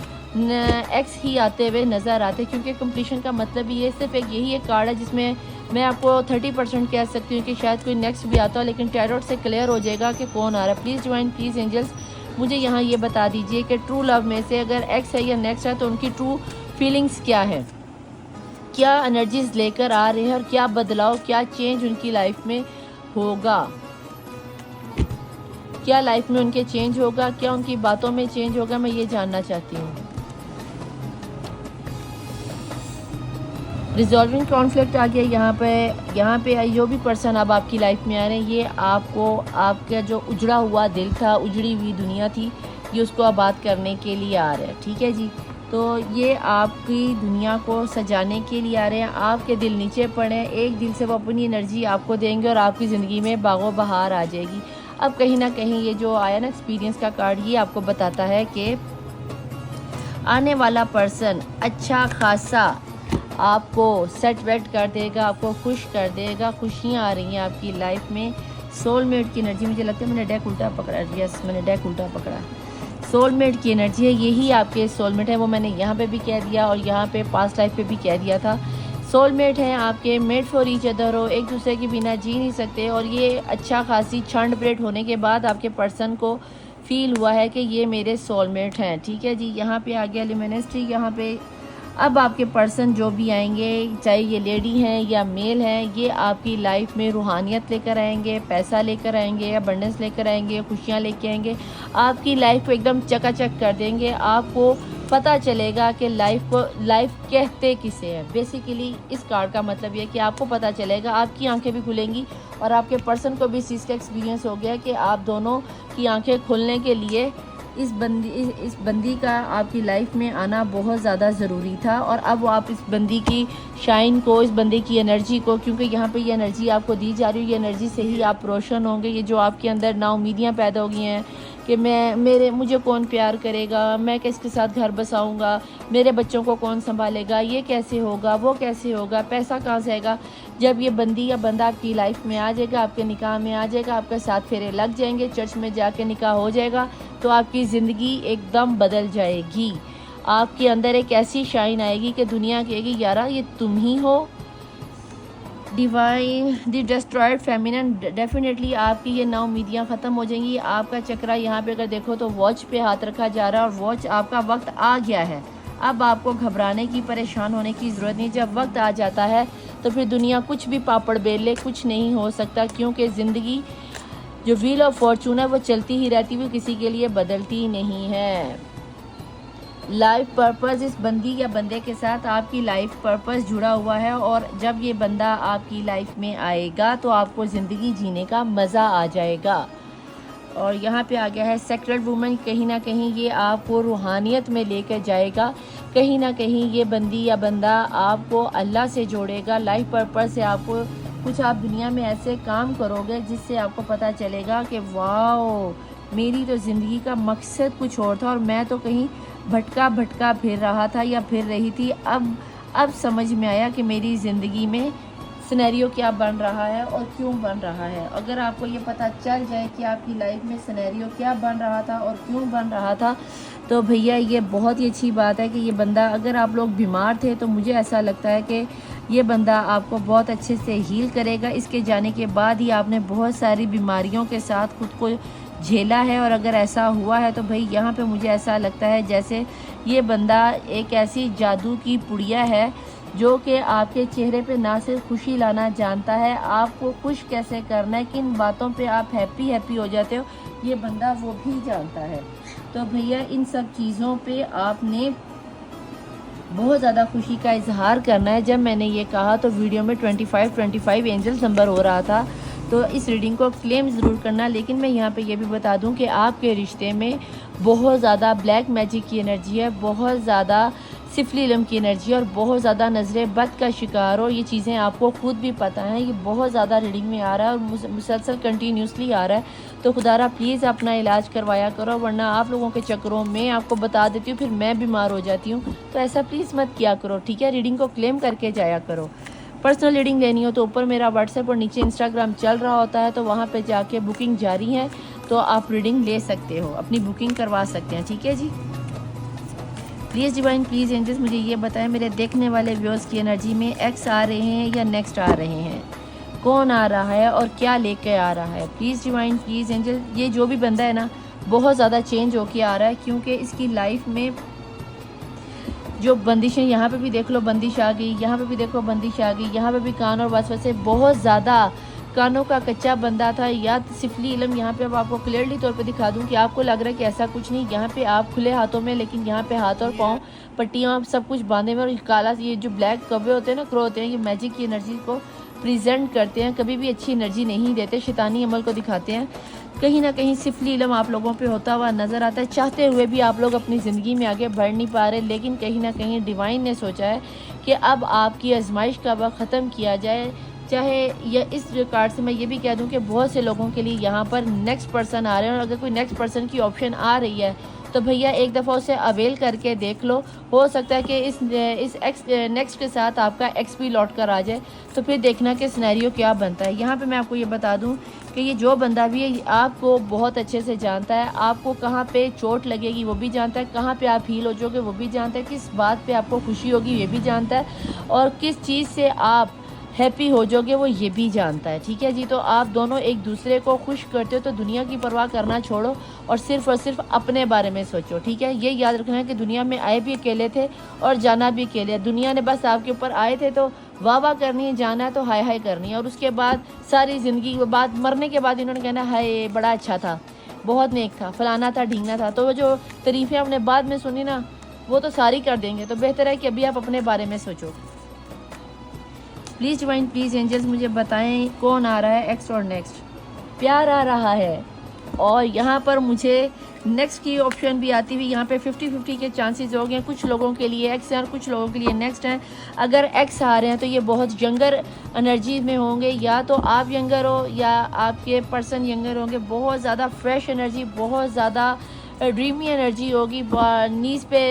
एक्स ही आते हुए नज़र आते, क्योंकि कंप्लीशन का मतलब ही ये सिर्फ यही एक कार्ड है जिसमें मैं आपको 30% कह सकती हूँ कि शायद कोई नेक्स्ट भी आता हो, लेकिन टैरोट से क्लियर हो जाएगा कि कौन आ रहा है। प्लीज़ डिवाइन, प्लीज़ एंजल्स मुझे यहाँ ये बता दीजिए कि ट्रू लव में से अगर एक्स है या नेक्स्ट है तो उनकी ट्रू फीलिंग्स क्या है, क्या एनर्जीज लेकर आ रहे हैं और क्या बदलाव, क्या चेंज उनकी लाइफ में होगा, क्या लाइफ में उनके चेंज होगा, क्या उनकी बातों में चेंज होगा, मैं ये जानना चाहती हूँ। रिजॉल्विंग कॉन्फ्लिक्ट आ गया यहाँ पे जो भी पर्सन अब आपकी लाइफ में आ रहे हैं, ये आपको आपका जो उजड़ा हुआ दिल था, उजड़ी हुई दुनिया थी, ये उसको आबाद करने के लिए आ रहे हैं। ठीक है जी, तो ये आपकी दुनिया को सजाने के लिए आ रहे हैं। आपके दिल नीचे पड़े, एक दिल से वो अपनी एनर्जी आपको देंगे और आपकी ज़िंदगी में बागो बहार आ जाएगी। अब कहीं ना कहीं ये जो आया ना एक्सपीरियंस का कार्ड, ये आपको बताता है कि आने वाला पर्सन अच्छा खासा आपको सेट वेट कर देगा, आपको खुश कर देगा। खुशियाँ आ रही हैं आपकी लाइफ में। सोलमेट की एनर्जी, मुझे लगता है मैंने डेक उल्टा पकड़ा। यस, मैंने डेक उल्टा पकड़ा। सोलमेट की एनर्जी है, यही आपके सोलमेट है। वो मैंने यहाँ पे भी कह दिया और यहाँ पे पास्ट लाइफ पे भी कह दिया था। सोलमेट हैं आपके, मेड फॉर ईच अदर हो, एक दूसरे के बिना जी नहीं सकते। और ये अच्छा खासी छंड ब्रेड होने के बाद आपके पर्सन को फील हुआ है कि ये मेरे सोलमेट हैं। ठीक है जी, यहाँ पे आ गया लिमिनिस्ट्री। यहाँ पे अब आपके पर्सन जो भी आएंगे, चाहे ये लेडी हैं या मेल हैं, ये आपकी लाइफ में रूहानियत लेकर आएंगे, पैसा लेकर आएंगे, अबंडेंस लेकर आएंगे, खुशियाँ लेके आएंगे। आपकी लाइफ को एकदम चकाचक कर देंगे। आपको पता चलेगा कि लाइफ कहते किसे हैं। बेसिकली इस कार्ड का मतलब ये है कि आपको पता चलेगा, आपकी आंखें भी खुलेंगी और आपके पर्सन को भी इस चीज़ का एक्सपीरियंस हो गया कि आप दोनों की आंखें खुलने के लिए इस बंदी का आपकी लाइफ में आना बहुत ज़्यादा ज़रूरी था। और अब आप इस बंदी की शाइन को, इस बंदे की एनर्जी को, क्योंकि यहाँ पे ये एनर्जी आपको दी जा रही है, ये एनर्जी से ही आप रोशन होंगे। ये जो आपके अंदर नाउमीदियाँ पैदा हो गई हैं कि मुझे कौन प्यार करेगा, मैं किसके साथ घर बसाऊंगा, मेरे बच्चों को कौन संभालेगा, ये कैसे होगा, वो कैसे होगा, पैसा कहाँ से आएगा। जब ये बंदी या बंदा आपकी लाइफ में आ जाएगा, आपके निकाह में आ जाएगा, आपके साथ फेरे लग जाएंगे, चर्च में जाके निकाह हो जाएगा, तो आपकी ज़िंदगी एकदम बदल जाएगी। आपके अंदर एक ऐसी शाइन आएगी कि दुनिया कहेगी यारा ये तुम ही हो। Divine the destroyed feminine, definitely आपकी ये नाउमीदियाँ ख़त्म हो जाएंगी। आपका चक्रा यहाँ पे अगर देखो तो वॉच पे हाथ रखा जा रहा है और वॉच आपका वक्त आ गया है। अब आपको घबराने की, परेशान होने की ज़रूरत नहीं। जब वक्त आ जाता है तो फिर दुनिया कुछ भी पापड़ बेल ले, कुछ नहीं हो सकता, क्योंकि ज़िंदगी जो व्हील ऑफ फॉर्चून है वो चलती ही रहती, वो किसी के लिए बदलती नहीं है। लाइफ पर्पस, इस बंदी या बंदे के साथ आपकी लाइफ पर्पस जुड़ा हुआ है और जब ये बंदा आपकी लाइफ में आएगा तो आपको ज़िंदगी जीने का मज़ा आ जाएगा। और यहाँ पे आ गया है सेक्रेड वुमन, कहीं ना कहीं ये आपको रूहानियत में लेकर जाएगा। कहीं ना कहीं ये बंदी या बंदा आपको अल्लाह से जोड़ेगा। लाइफ पर्पस से आपको कुछ, आप दुनिया में ऐसे काम करोगे जिससे आपको पता चलेगा कि वाह मेरी तो ज़िंदगी का मकसद कुछ और था और मैं तो कहीं भटका फिर रहा था या फिर रही थी। अब समझ में आया कि मेरी ज़िंदगी में सिनेरियो क्या बन रहा है और क्यों बन रहा है। अगर आपको ये पता चल जाए कि आपकी लाइफ में सिनेरियो क्या बन रहा था और क्यों बन रहा था, तो भैया ये बहुत ही अच्छी बात है कि ये बंदा, अगर आप लोग बीमार थे तो मुझे ऐसा लगता है कि ये बंदा आपको बहुत अच्छे से हील करेगा। इसके जाने के बाद ही आपने बहुत सारी बीमारियों के साथ खुद को झेला है। और अगर ऐसा हुआ है तो भाई यहाँ पे मुझे ऐसा लगता है जैसे ये बंदा एक ऐसी जादू की पुड़िया है जो कि आपके चेहरे पे ना सिर्फ खुशी लाना जानता है, आपको खुश कैसे करना है, किन बातों पे आप हैप्पी हो जाते हो, ये बंदा वो भी जानता है। तो भैया इन सब चीज़ों पे आपने बहुत ज़्यादा खुशी का इजहार करना है। जब मैंने ये कहा तो वीडियो में 25 एंजल्स नंबर हो रहा था, तो इस रीडिंग को क्लेम ज़रूर करना। लेकिन मैं यहाँ पे ये भी बता दूँ कि आपके रिश्ते में बहुत ज़्यादा ब्लैक मैजिक की एनर्जी है, बहुत ज़्यादा सिफली इल्म की एनर्जी और बहुत ज़्यादा नज़र बद का शिकार हो। ये चीज़ें आपको खुद भी पता हैं, ये बहुत ज़्यादा रीडिंग में आ रहा है और मुसलसल कंटिन्यूसली आ रहा है। तो खुदारा प्लीज़ अपना इलाज करवाया करो, वरना आप लोगों के चक्करों में आपको बता देती हूँ फिर मैं बीमार हो जाती हूँ। तो ऐसा प्लीज़ मत किया करो, ठीक है। रीडिंग को क्लेम करके जाया करो। पर्सनल रीडिंग लेनी हो तो ऊपर मेरा व्हाट्सएप और नीचे इंस्टाग्राम चल रहा होता है, तो वहाँ पे जाके बुकिंग जारी है, तो आप रीडिंग ले सकते हो, अपनी बुकिंग करवा सकते हैं, ठीक है जी। प्लीज़ डिवाइन, प्लीज़ एंजल्स मुझे ये बताएं मेरे देखने वाले व्यूअर्स की एनर्जी में एक्स आ रहे हैं या नेक्स्ट आ रहे हैं, कौन आ रहा है और क्या लेके आ रहा है। प्लीज़ डिवाइन, प्लीज़ एंजल, ये जो भी बंदा है ना बहुत ज़्यादा चेंज होके आ रहा है, क्योंकि इसकी लाइफ में जो बंदिशें, यहाँ पे भी देख लो बंदिश आ गई, यहाँ पे भी देखो बंदिश आ गई, यहाँ पे भी कान और वसवसे बहुत ज़्यादा कानों का कच्चा बंदा था या सिफली इल्म। यहाँ पे अब आपको क्लियरली तौर पे दिखा दूँ कि आपको लग रहा है कि ऐसा कुछ नहीं। यहाँ पे आप खुले हाथों में, लेकिन यहाँ पे हाथ और पाँव पट्टियाँ सब कुछ बांधे हुए, और काला ये जो ब्लैक कब्बे होते हैं ना, क्रो होते हैं, ये मैजिक की एनर्जी को प्रेजेंट करते हैं, कभी भी अच्छी एनर्जी नहीं देते, शैतानी अमल को दिखाते हैं। कहीं ना कहीं सिफली इल्म आप लोगों पे होता हुआ नज़र आता है। चाहते हुए भी आप लोग अपनी ज़िंदगी में आगे बढ़ नहीं पा रहे, लेकिन कहीं ना कहीं डिवाइन ने सोचा है कि अब आपकी आजमाइश का वक्त ख़त्म किया जाए। चाहे यह इस कार्ड से मैं ये भी कह दूं कि बहुत से लोगों के लिए यहाँ पर नेक्स्ट पर्सन आ रहे हैं, और अगर कोई नेक्स्ट पर्सन की ऑप्शन आ रही है तो भैया एक दफ़ा उसे अवेल करके देख लो। हो सकता है कि इस नेक्स्ट के साथ आपका एक्स भी लौट कर आ जाए, तो फिर देखना कि सिनेरियो क्या बनता है। यहाँ पे मैं आपको ये बता दूँ कि ये जो बंदा भी है आपको बहुत अच्छे से जानता है, आपको कहाँ पे चोट लगेगी वो भी जानता है, कहाँ पे आप हील हो जाओगे वो भी जानता है, किस बात पे आपको खुशी होगी ये भी जानता है, और किस चीज़ से आप हैप्पी हो जाओगे वो ये भी जानता है। ठीक है जी, तो आप दोनों एक दूसरे को खुश करते हो, तो दुनिया की परवाह करना छोड़ो और सिर्फ अपने बारे में सोचो। ठीक है, ये याद रखना है कि दुनिया में आए भी अकेले थे और जाना भी अकेले। दुनिया ने बस आपके ऊपर आए थे तो वाह वाह करनी है, जाना है तो हाय हाय करनी है, और उसके बाद सारी ज़िंदगी के बाद, मरने के बाद इन्होंने कहना हाय बड़ा अच्छा था, बहुत नेक था, फलाना था, ढींगना था। तो वो जो तारीफ़ें आपने बाद में सुनी ना, वो तो सारी कर देंगे। तो बेहतर है कि अभी आप अपने बारे में सोचो। प्लीज़ डिवाइन, प्लीज़ एंजल्स मुझे बताएं कौन आ रहा है एक्स और नेक्स्ट। प्यार आ रहा है, और यहाँ पर मुझे नेक्स्ट की ऑप्शन भी आती हुई, यहाँ पे 50-50 के चांसेस हो गए। कुछ लोगों के लिए एक्स हैं और कुछ लोगों के लिए नेक्स्ट हैं। अगर एक्स आ रहे हैं तो ये बहुत यंगर एनर्जी में होंगे, या तो आप यंगर हो या आपके पर्सन यंगर होंगे। बहुत ज़्यादा फ्रेश एनर्जी, बहुत ज़्यादा ड्रीमी एनर्जी होगी। नीज़ पे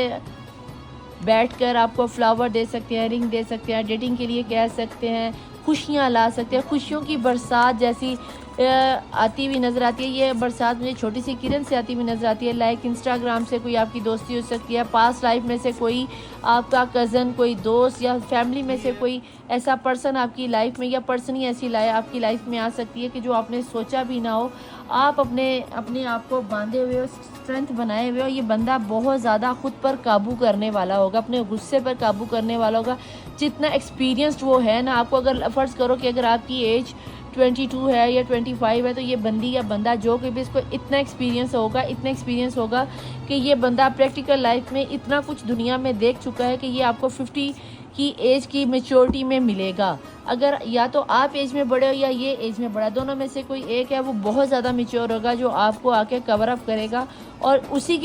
बैठकर आपको फ्लावर दे सकते हैं, रिंग दे सकते हैं, डेटिंग के लिए कह सकते हैं, खुशियाँ ला सकते हैं। खुशियों की बरसात जैसी आती हुई नज़र आती है। ये बरसात मुझे छोटी सी किरण से आती हुई नज़र आती है। लाइक इंस्टाग्राम से कोई आपकी दोस्ती हो सकती है, पास्ट लाइफ में से कोई आपका कज़न, कोई दोस्त, या फैमिली में से कोई ऐसा पर्सन आपकी लाइफ में, या पर्सन ही ऐसी आपकी लाइफ में आ सकती है कि जो आपने सोचा भी ना हो। आप अपने आप को बांधे हुए हो, स्ट्रेंथ बनाए हुए हो। ये बंदा बहुत ज़्यादा खुद पर काबू करने वाला होगा, अपने गुस्से पर काबू करने वाला होगा। जितना एक्सपीरियंस्ड वो है ना, आपको अगर फ़र्ज़ करो कि अगर आपकी एज 22 है या 25 है, तो ये बंदी या बंदा जो कि भी इसको इतना एक्सपीरियंस होगा कि ये बंदा प्रैक्टिकल लाइफ में इतना कुछ दुनिया में देख चुका है कि ये आपको 50 की एज की मेच्योरिटी में मिलेगा। अगर या तो आप एज में बड़े हो या ये एज में बड़ा, दोनों में से कोई एक है, वो बहुत ज़्यादा मेच्योर होगा, जो आपको आके कवर अप करेगा, और इसी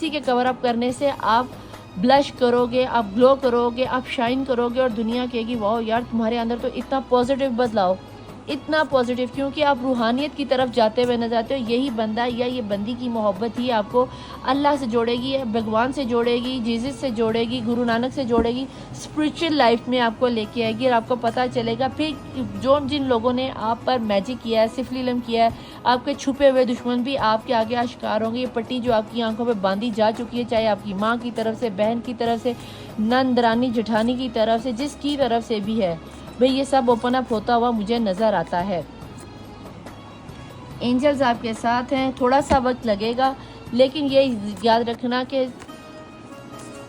के कवर अप करने से आप ब्लश करोगे, आप ग्लो करोगे, आप शाइन करोगे, और दुनिया कहेगी वाह यार तुम्हारे अंदर तो इतना पॉजिटिव बदलाव, इतना पॉजिटिव, क्योंकि आप रूहानियत की तरफ जाते हुए नजर आते हो। यही बंदा या ये बंदी की मोहब्बत ही आपको अल्लाह से जोड़ेगी, भगवान से जोड़ेगी, जीसस से जोड़ेगी, गुरु नानक से जोड़ेगी, स्पिरिचुअल लाइफ में आपको लेके आएगी। और आपको पता चलेगा फिर जिन लोगों ने आप पर मैजिक किया है, सिफली इल्म किया है, आपके छुपे हुए दुश्मन भी आपके आगे आश्कार होंगे। ये पट्टी जो आपकी आंखों पर बांधी जा चुकी है, चाहे आपकी माँ की तरफ से, बहन की तरफ से, नंदरानी जेठानी की तरफ से, जिसकी तरफ से भी है भाई, ये सब ओपन अप होता हुआ मुझे नज़र आता है। एंजल्स आपके साथ हैं, थोड़ा सा वक्त लगेगा, लेकिन ये याद रखना कि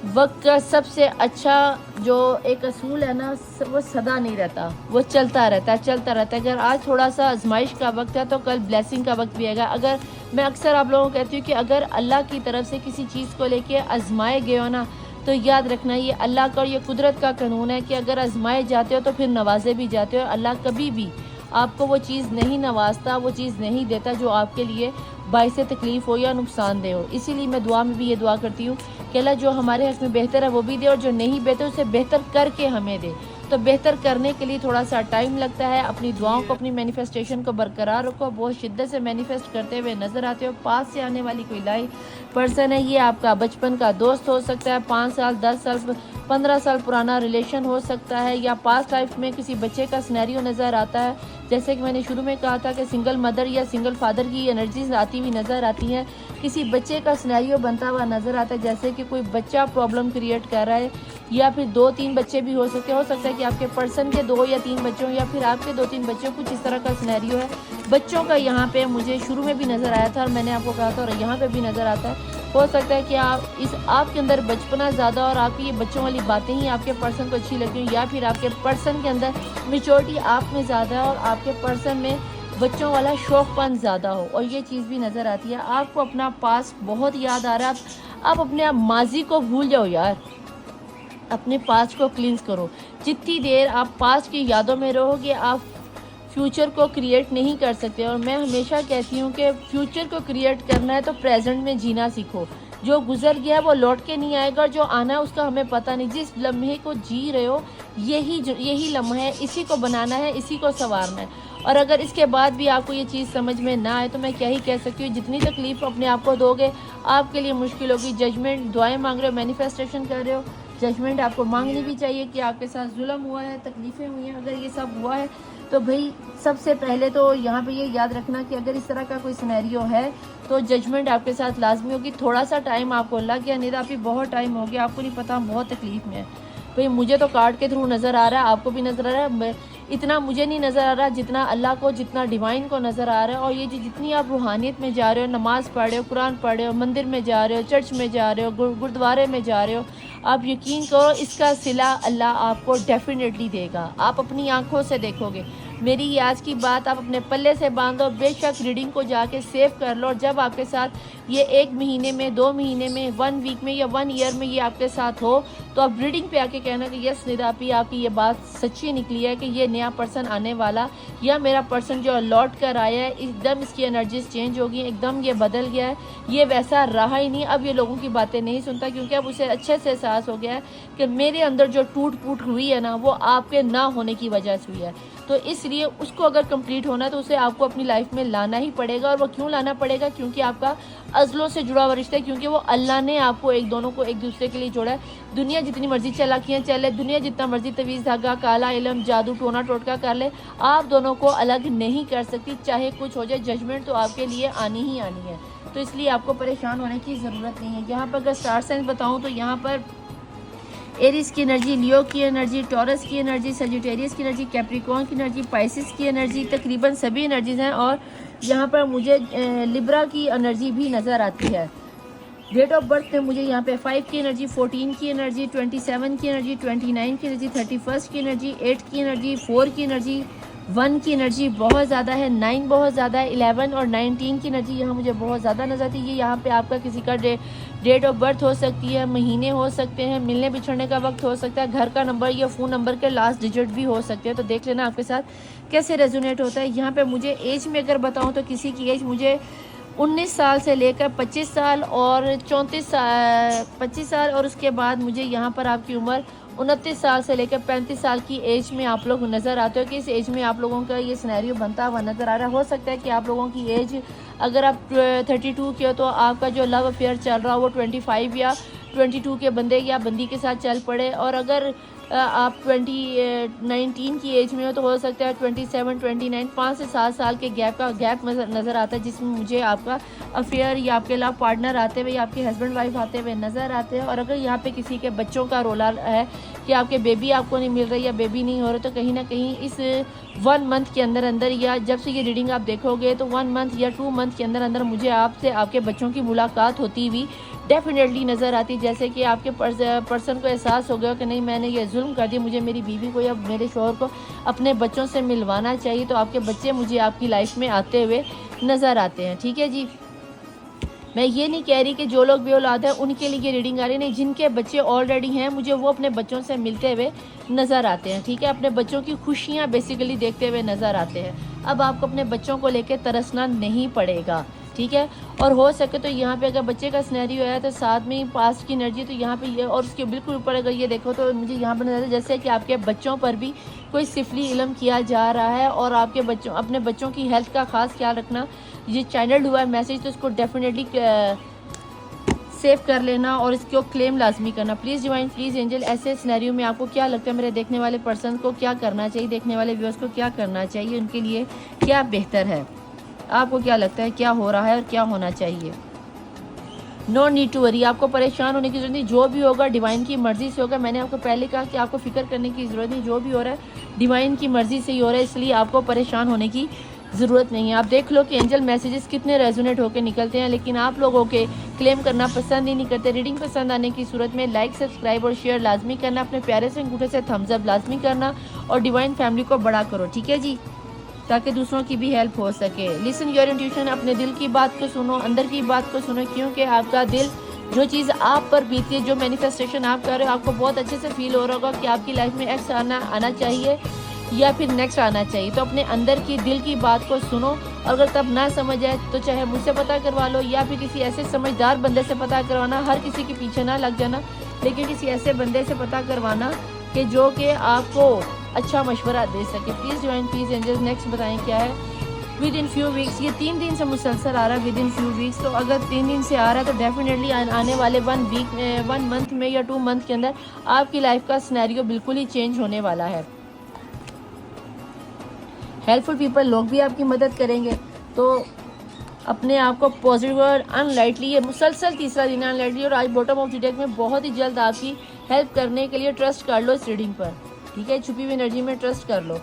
वक्त का सबसे अच्छा जो एक असूल है ना, वो सदा नहीं रहता, वो चलता रहता है। अगर आज थोड़ा सा आजमाइश का वक्त है तो कल ब्लेसिंग का वक्त भी आएगा। अगर मैं अक्सर आप लोगों को कहती हूँ कि अगर अल्लाह की तरफ से किसी चीज़ को लेके आजमाए गए हो ना, तो याद रखना ये अल्लाह का और ये कुदरत का कानून है कि अगर आजमाए जाते हो तो फिर नवाजे भी जाते हो। अल्लाह कभी भी आपको वो चीज़ नहीं नवाजता, वो चीज़ नहीं देता जो आपके लिए बाइस तकलीफ़ हो या नुकसानदेह हो। इसीलिए मैं दुआ में भी ये दुआ करती हूँ कि अल्लाह जो हमारे हक़ में बेहतर है वो भी दे, और जो नहीं बेहतर उसे बेहतर करके हमें दे। तो बेहतर करने के लिए थोड़ा सा टाइम लगता है। अपनी दुआओं को, अपनी मैनिफेस्टेशन को बरकरार रखो। बहुत शिद्दत से मैनिफेस्ट करते हुए नज़र आते हो। पास से आने वाली कोई लाइफ पर्सन है, ये आपका बचपन का दोस्त हो सकता है, 5 साल, 10 साल, 15 साल पुराना रिलेशन हो सकता है, या पास्ट लाइफ में किसी बच्चे का सिनेरियो नज़र आता है। जैसे कि मैंने शुरू में कहा था कि सिंगल मदर या सिंगल फादर की एनर्जीज आती हुई नज़र आती हैं। किसी बच्चे का सिनेरियो बनता हुआ नज़र आता है, जैसे कि कोई बच्चा प्रॉब्लम क्रिएट कर रहा है, या फिर 2-3 बच्चे भी हो सकते हैं। हो सकता है कि आपके पर्सन के 2 या 3 बच्चे हों, या फिर आपके 2-3 बच्चे हों, कुछ इस तरह का सिनेरियो है। बच्चों का यहाँ पे मुझे शुरू में भी नज़र आया था, और मैंने आपको कहा था, और यहाँ पे भी नज़र आता है हो सकता है कि आपके अंदर बचपना ज़्यादा और आपकी ये बच्चों वाली बातें ही आपके पर्सन को अच्छी लगती हैं, या फिर आपके पर्सन के अंदर मैच्योरिटी आप में ज़्यादा है और आपके पर्सन में बच्चों वाला शौकपन ज़्यादा हो, और ये चीज़ भी नज़र आती है। आपको अपना पास्ट बहुत याद आ रहा है, आप अपने माजी को भूल जाओ यार, अपने पास्ट को क्लींस करो। जितनी देर आप पास्ट की यादों में रहोगे आप फ्यूचर को क्रिएट नहीं कर सकते। और मैं हमेशा कहती हूँ कि फ्यूचर को क्रिएट करना है तो प्रेजेंट में जीना सीखो। जो गुजर गया है वो लौट के नहीं आएगा, और जो आना है उसका हमें पता नहीं। जिस लम्हे को जी रहे हो यही लम्हा है, इसी को बनाना है, इसी को संवारना है। और अगर इसके बाद भी आपको ये चीज़ समझ में ना आए तो मैं क्या ही कह सकती हूँ, जितनी तकलीफ़ अपने आप को दोगे आपके लिए मुश्किल होगी। जजमेंट, दुआएं मांग रहे हो, मैनिफेस्टेशन कर रहे हो, जजमेंट आपको मांगनी भी चाहिए कि आपके साथ जुल्म हुआ है, तकलीफ़ें हुई हैं। अगर ये सब हुआ है तो भाई सबसे पहले तो यहाँ पे ये याद रखना कि अगर इस तरह का कोई सिनेरियो है तो जजमेंट आपके साथ लाजमी होगी। थोड़ा सा टाइम आपको लग गया, नहीं तो आपकी बहुत टाइम हो गया, आपको नहीं पता, हम बहुत तकलीफ़ में है। भाई मुझे तो कार्ड के थ्रू नज़र आ रहा है, आपको भी नज़र आ रहा है, इतना मुझे नहीं नज़र आ रहा जितना अल्लाह को, जितना डिवाइन को नज़र आ रहा है। और ये जितनी आप रूहानियत में जा रहे हो, नमाज़ पढ़ रहे हो, कुरान पढ़ रहे हो, मंदिर में जा रहे हो, चर्च में जा रहे हो, गुरुद्वारे में जा रहे हो, आप यकीन करो इसका सिला अल्लाह आपको डेफिनेटली देगा। आप अपनी आंखों से देखोगे। मेरी ये आज की बात आप अपने पल्ले से बांधो, बेशक रीडिंग को जाके सेव कर लो। और जब आपके साथ ये 1 महीने में, 2 महीने में, 1 वीक में या 1 ईयर में ये आपके साथ हो तो आप रीडिंग पे आके कहना कि यस निरापी आपकी ये बात सच्ची निकली है कि ये नया पर्सन आने वाला या मेरा पर्सन जो लौट कर आया है एकदम इसकी एनर्जीज चेंज हो गई, एकदम ये बदल गया है, ये वैसा रहा ही नहीं, अब ये लोगों की बातें नहीं सुनता, क्योंकि अब उसे अच्छे से एहसास हो गया है कि मेरे अंदर जो टूट फूट हुई है ना वो आपके ना होने की वजह से हुई है। तो इसलिए उसको अगर कंप्लीट होना है तो उसे आपको अपनी लाइफ में लाना ही पड़ेगा। और वो क्यों लाना पड़ेगा? क्योंकि आपका अज़लों से जुड़ा हुआ रिश्ता है, क्योंकि वो अल्लाह ने आपको दोनों को एक दूसरे के लिए जोड़ा है। दुनिया जितनी मर्जी चालाकियाँ चले, दुनिया जितना मर्जी तवीज़ धागा, काला इल्म, जादू, टोना टोटका कर ले, आप दोनों को अलग नहीं कर सकती, चाहे कुछ हो जाए। जजमेंट तो आपके लिए आनी ही आनी है, तो इसलिए आपको परेशान होने की ज़रूरत नहीं है। यहाँ पर अगर स्टार साइंस बताऊँ तो यहाँ पर एरिस की एनर्जी, लियो की एनर्जी, टॉरस की एनर्जी, सजिटेरियस की एनर्जी, कैप्रिकॉर्न की एनर्जी, पाइसिस की एनर्जी, तकरीबन सभी एनर्जीज़ हैं। और यहाँ पर मुझे लिब्रा की एनर्जी भी नज़र आती है। डेट ऑफ बर्थ में मुझे यहाँ पे 5 की एनर्जी, 14 की एनर्जी, 27 की एनर्जी, 29 की एनर्जी, 31 की एनर्जी, 8 की एनर्जी, 4 की एनर्जी, 1 की एनर्जी बहुत ज़्यादा है, 9 बहुत ज़्यादा है, 11 और 19 की एनर्जी यहाँ मुझे बहुत ज़्यादा नजर आती है। ये यहाँ पे आपका किसी का डेट ऑफ बर्थ हो सकती है, महीने हो सकते हैं, मिलने बिछड़ने का वक्त हो सकता है, घर का नंबर या फ़ोन नंबर के लास्ट डिजिट भी हो सकते हैं। तो देख लेना आपके साथ कैसे रेजोनेट होता है। यहाँ पर मुझे एज में अगर बताऊँ तो किसी की एज मुझे 19 साल से लेकर 25 साल और 25 साल और उसके बाद मुझे यहाँ पर आपकी उम्र 29 साल से लेकर 35 साल की एज में आप लोग नज़र आते हो कि इस एज में आप लोगों का ये सिनेरियो बनता हुआ नज़र आ रहा है। हो सकता है कि आप लोगों की एज अगर आप 32 की हो तो आपका जो लव अफेयर चल रहा हो वो 25 या 22 के बंदे या बंदी के साथ चल पड़े। और अगर आप 19 की एज में हो तो हो सकता है 27, 29, 5 से 7 साल के गैप नज़र आता है, जिसमें मुझे आपका अफेयर या आपके लव पार्टनर आते हुए या आपके हस्बैंड वाइफ आते हुए नज़र आते हैं। और अगर यहाँ पे किसी के बच्चों का रोला है कि आपके बेबी आपको नहीं मिल रही या बेबी नहीं हो रहे, तो कहीं ना कहीं इस 1 मंथ के अंदर अंदर या जब से ये रीडिंग आप देखोगे तो 1 मंथ या 2 मंथ के अंदर अंदर मुझे आपसे आपके बच्चों की मुलाकात होती हुई डेफिनेटली नज़र आती। जैसे कि आपके पर्सन को एहसास हो गया कि नहीं मैंने ये जुल्म कर दिया, मुझे मेरी बीवी को या मेरे शौहर को अपने बच्चों से मिलवाना चाहिए, तो आपके बच्चे मुझे आपकी लाइफ में आते हुए नज़र आते हैं। ठीक है जी, मैं ये नहीं कह रही कि जो लोग बेऔलाद हैं उनके लिए ये रीडिंग आ रही नहीं, जिनके बच्चे ऑलरेडी हैं मुझे वो अपने बच्चों से मिलते हुए नज़र आते हैं। ठीक है, अपने बच्चों की खुशियाँ बेसिकली देखते हुए नज़र आते हैं। अब आपको अपने बच्चों को लेकर तरसना नहीं पड़ेगा। ठीक है, और हो सके तो यहाँ पे अगर बच्चे का सिनेरियो है तो साथ में ही पास्ट की एनर्जी तो यहाँ पे ये, और उसके बिल्कुल ऊपर अगर ये देखो तो मुझे यहाँ पर नजर जैसे कि आपके बच्चों पर भी कोई सिफली इल्म किया जा रहा है। और आपके बच्चों, अपने बच्चों की हेल्थ का खास ख्याल रखना। ये चैनल हुआ है मैसेज तो इसको डेफिनेटली सेव कर लेना और इसको क्लेम लाजमी करना। प्लीज़ डिवाइन, प्लीज़ एंजल, ऐसे सिनेरियो में आपको क्या लगता है मेरे देखने वाले पर्सन को क्या करना चाहिए, देखने वाले व्यूअर्स को क्या करना चाहिए, उनके लिए क्या बेहतर है? आपको क्या लगता है क्या हो रहा है और क्या होना चाहिए? नो नीड टू वरी, आपको परेशान होने की जरूरत नहीं, जो भी होगा डिवाइन की मर्जी से होगा। मैंने आपको पहले कहा कि आपको फिक्र करने की ज़रूरत नहीं, जो भी हो रहा है डिवाइन की मर्जी से ही हो रहा है, इसलिए आपको परेशान होने की ज़रूरत नहीं है। आप देख लो कि एंजल मैसेजेस कितने रेजोनेट होकर निकलते हैं, लेकिन आप लोगों के क्लेम करना पसंद ही नहीं करते। रीडिंग पसंद आने की सूरत में लाइक, सब्सक्राइब और शेयर लाजमी करना, अपने प्यारे से अंगूठे से थम्स अप लाजमी करना और डिवाइन फैमिली को बड़ा करो, ठीक है जी, ताकि दूसरों की भी हेल्प हो सके। लिसन योर इंट्यूशन, अपने दिल की बात को सुनो, अंदर की बात को सुनो, क्योंकि आपका दिल जो चीज़ आप पर बीती है, जो मैनिफेस्टेशन आप कर रहे हो, आपको बहुत अच्छे से फील हो रहा होगा कि आपकी लाइफ में एक्स आना चाहिए या फिर नेक्स्ट आना चाहिए। तो अपने अंदर की दिल की बात को सुनो, और अगर तब ना समझ आए तो चाहे मुझसे पता करवा लो या फिर किसी ऐसे समझदार बंदे से पता करवाना। हर किसी के पीछे ना लग जाना, लेकिन किसी ऐसे बंदे से पता करवाना कि जो कि आपको अच्छा मशवरा दे सके। Please join, please angels. Next बताएं क्या है। विद इन फ्यू वीक्स, ये 3 दिन से मुसलसल आ रहा है, विद इन फ्यू वीक्स। तो अगर 3 दिन से आ रहा है तो डेफिनेटली आने वाले 1 मंथ में या 2 मंथ के अंदर आपकी लाइफ का सिनेरियो बिल्कुल ही चेंज होने वाला है। हेल्पफुल पीपल, लोग भी आपकी मदद करेंगे। तो अपने आप को पॉजिटिव और अनलाइटली, ये मुसलसल तीसरा दिन है अनलाइटली, और आज बॉटम ऑफ द डेक में बहुत ही जल्द आपकी हेल्प करने के लिए ट्रस्ट कर लो इस रीडिंग पर, ठीक है। छुपी हुई एनर्जी में ट्रस्ट कर लो।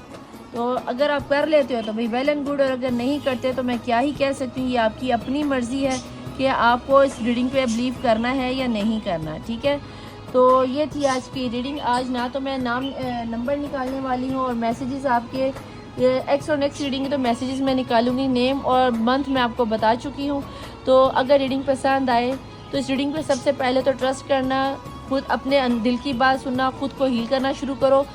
तो अगर आप कर लेते हो तो भाई वेल एंड गुड, और अगर नहीं करते तो मैं क्या ही कह सकती हूँ, ये आपकी अपनी मर्जी है कि आपको इस रीडिंग पे बिलीव करना है या नहीं करना, ठीक है। तो ये थी आज की रीडिंग। आज ना तो मैं नंबर निकालने वाली हूँ और मैसेजेस आपके एक्स और नेक्स्ट रीडिंग तो मैसेजेस मैं निकालूंगी, नेम और मंथ मैं आपको बता चुकी हूँ। तो अगर रीडिंग पसंद आए तो इस रीडिंग पे सबसे पहले तो ट्रस्ट करना, खुद अपने दिल की बात सुनना, खुद को हील करना शुरू करो।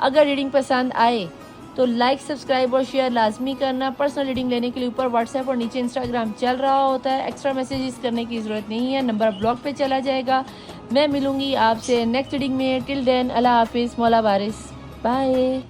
अगर रीडिंग पसंद आए तो लाइक, सब्सक्राइब और शेयर लाजमी करना। पर्सनल रीडिंग लेने के लिए ऊपर व्हाट्सएप और नीचे इंस्टाग्राम चल रहा होता है, एक्स्ट्रा मैसेजेस करने की ज़रूरत नहीं है, नंबर ब्लॉग पे चला जाएगा। मैं मिलूंगी आपसे नेक्स्ट रीडिंग में। टिल देन अल्लाह हाफिज़, मौला वारिस, बाय।